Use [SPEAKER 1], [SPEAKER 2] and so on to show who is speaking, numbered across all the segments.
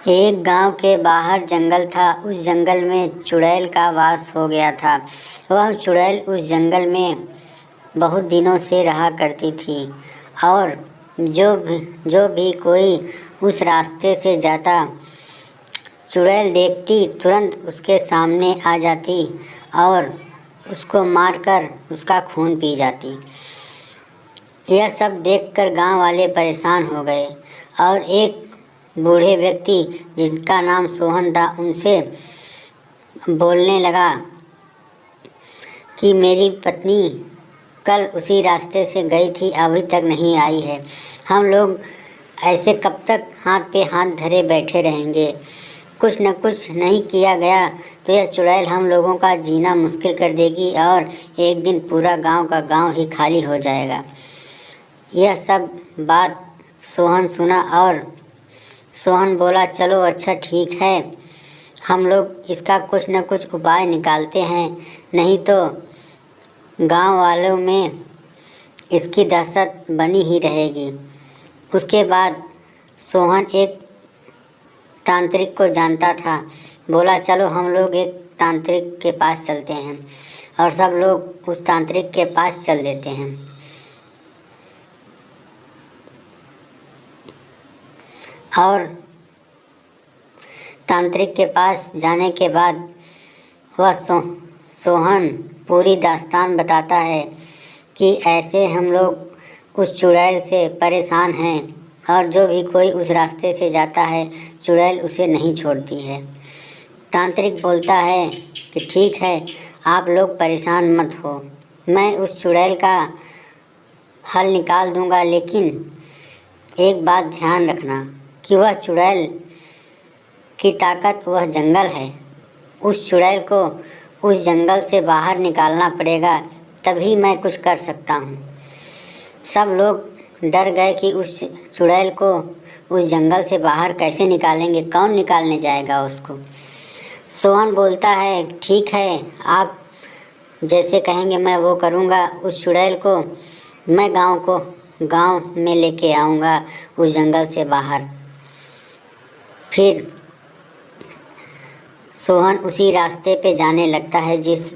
[SPEAKER 1] एक गांव के बाहर जंगल था। उस जंगल में चुड़ैल का वास हो गया था। वह चुड़ैल उस जंगल में बहुत दिनों से रहा करती थी और जो भी कोई उस रास्ते से जाता, चुड़ैल देखती तुरंत उसके सामने आ जाती और उसको मारकर उसका खून पी जाती। यह सब देखकर गांव वाले परेशान हो गए और एक बूढ़े व्यक्ति जिनका नाम सोहन था उनसे बोलने लगा कि मेरी पत्नी कल उसी रास्ते से गई थी, अभी तक नहीं आई है। हम लोग ऐसे कब तक हाथ पे हाथ धरे बैठे रहेंगे? कुछ न कुछ नहीं किया गया तो यह चुड़ैल हम लोगों का जीना मुश्किल कर देगी और एक दिन पूरा गांव का गांव ही खाली हो जाएगा। यह सब बात सोहन सुना और सोहन बोला, चलो अच्छा ठीक है, हम लोग इसका कुछ न कुछ उपाय निकालते हैं, नहीं तो गांव वालों में इसकी दहशत बनी ही रहेगी। उसके बाद सोहन एक तांत्रिक को जानता था। बोला, चलो हम लोग एक तांत्रिक के पास चलते हैं, और सब लोग उस तांत्रिक के पास चल देते हैं। और तांत्रिक के पास जाने के बाद वह सोहन पूरी दास्तान बताता है कि ऐसे हम लोग उस चुड़ैल से परेशान हैं और जो भी कोई उस रास्ते से जाता है चुड़ैल उसे नहीं छोड़ती है। तांत्रिक बोलता है कि ठीक है, आप लोग परेशान मत हो, मैं उस चुड़ैल का हल निकाल दूंगा, लेकिन एक बात ध्यान रखना कि वह चुड़ैल की ताकत वह जंगल है। उस चुड़ैल को उस जंगल से बाहर निकालना पड़ेगा, तभी मैं कुछ कर सकता हूँ। सब लोग डर गए कि उस चुड़ैल को उस जंगल से बाहर कैसे निकालेंगे, कौन निकालने जाएगा उसको। सोहन बोलता है, ठीक है, आप जैसे कहेंगे मैं वो करूँगा। उस चुड़ैल को मैं गांव में लेके आऊँगा उस जंगल से बाहर। फिर सोहन उसी रास्ते पे जाने लगता है जिस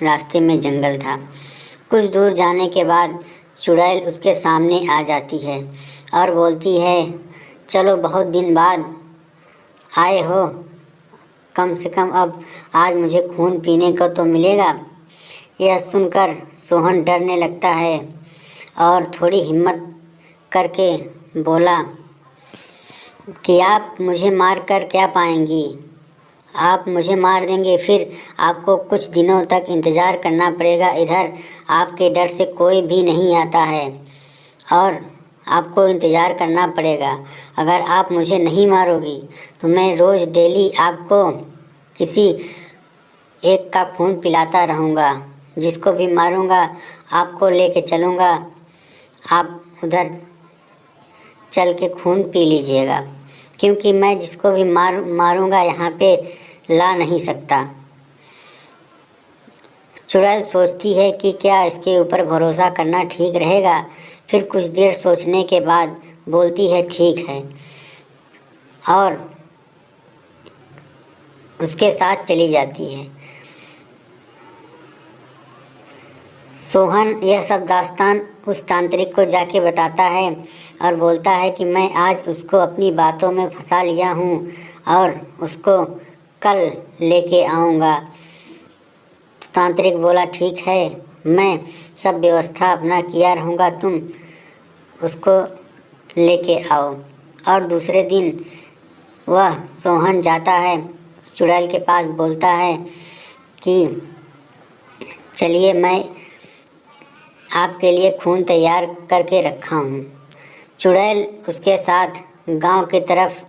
[SPEAKER 1] रास्ते में जंगल था। कुछ दूर जाने के बाद चुड़ैल उसके सामने आ जाती है और बोलती है, चलो बहुत दिन बाद आए हो, कम से कम अब आज मुझे खून पीने को तो मिलेगा। यह सुनकर सोहन डरने लगता है और थोड़ी हिम्मत करके बोला कि आप मुझे मार कर क्या पाएंगी? आप मुझे मार देंगे, फिर आपको कुछ दिनों तक इंतज़ार करना पड़ेगा। इधर आपके डर से कोई भी नहीं आता है और आपको इंतज़ार करना पड़ेगा। अगर आप मुझे नहीं मारोगी तो मैं रोज़ डेली आपको किसी एक का खून पिलाता रहूँगा। जिसको भी मारूँगा आपको लेके चलूँगा, आप उधर चल के खून पी लीजिएगा, क्योंकि मैं जिसको भी मारूँगा यहाँ पे ला नहीं सकता। चुड़ैल सोचती है कि क्या इसके ऊपर भरोसा करना ठीक रहेगा। फिर कुछ देर सोचने के बाद बोलती है, ठीक है, और उसके साथ चली जाती है। सोहन यह सब दास्तान उस तांत्रिक को जाके बताता है और बोलता है कि मैं आज उसको अपनी बातों में फंसा लिया हूँ और उसको कल लेके आऊँगा। तो तांत्रिक बोला, ठीक है, मैं सब व्यवस्था अपना किया रहूँगा, तुम उसको लेके आओ। और दूसरे दिन वह सोहन जाता है चुड़ैल के पास, बोलता है कि चलिए, मैं आपके लिए खून तैयार करके रखा हूँ। चुड़ैल उसके साथ गांव की तरफ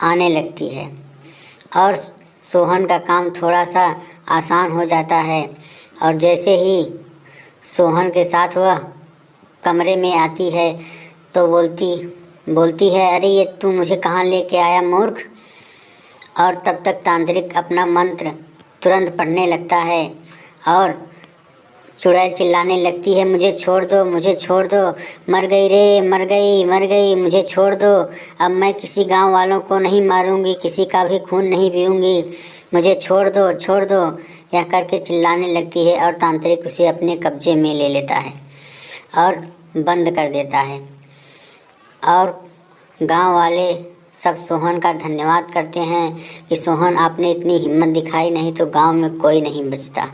[SPEAKER 1] आने लगती है और सोहन का काम थोड़ा सा आसान हो जाता है। और जैसे ही सोहन के साथ वह कमरे में आती है तो बोलती है, अरे ये तू मुझे कहाँ लेके आया मूर्ख। और तब तक तांत्रिक अपना मंत्र तुरंत पढ़ने लगता है और चुड़ैल चिल्लाने लगती है, मुझे छोड़ दो, मुझे छोड़ दो, मर गई रे, मर गई, मर गई, मुझे छोड़ दो। अब मैं किसी गांव वालों को नहीं मारूंगी, किसी का भी खून नहीं पीऊँगी, मुझे छोड़ दो, छोड़ दो। यह करके चिल्लाने लगती है और तांत्रिक उसे अपने कब्जे में ले लेता है और बंद कर देता है। और गांव वाले सब सोहन का धन्यवाद करते हैं कि सोहन, आपने इतनी हिम्मत दिखाई, नहीं तो गांव में कोई नहीं बचता।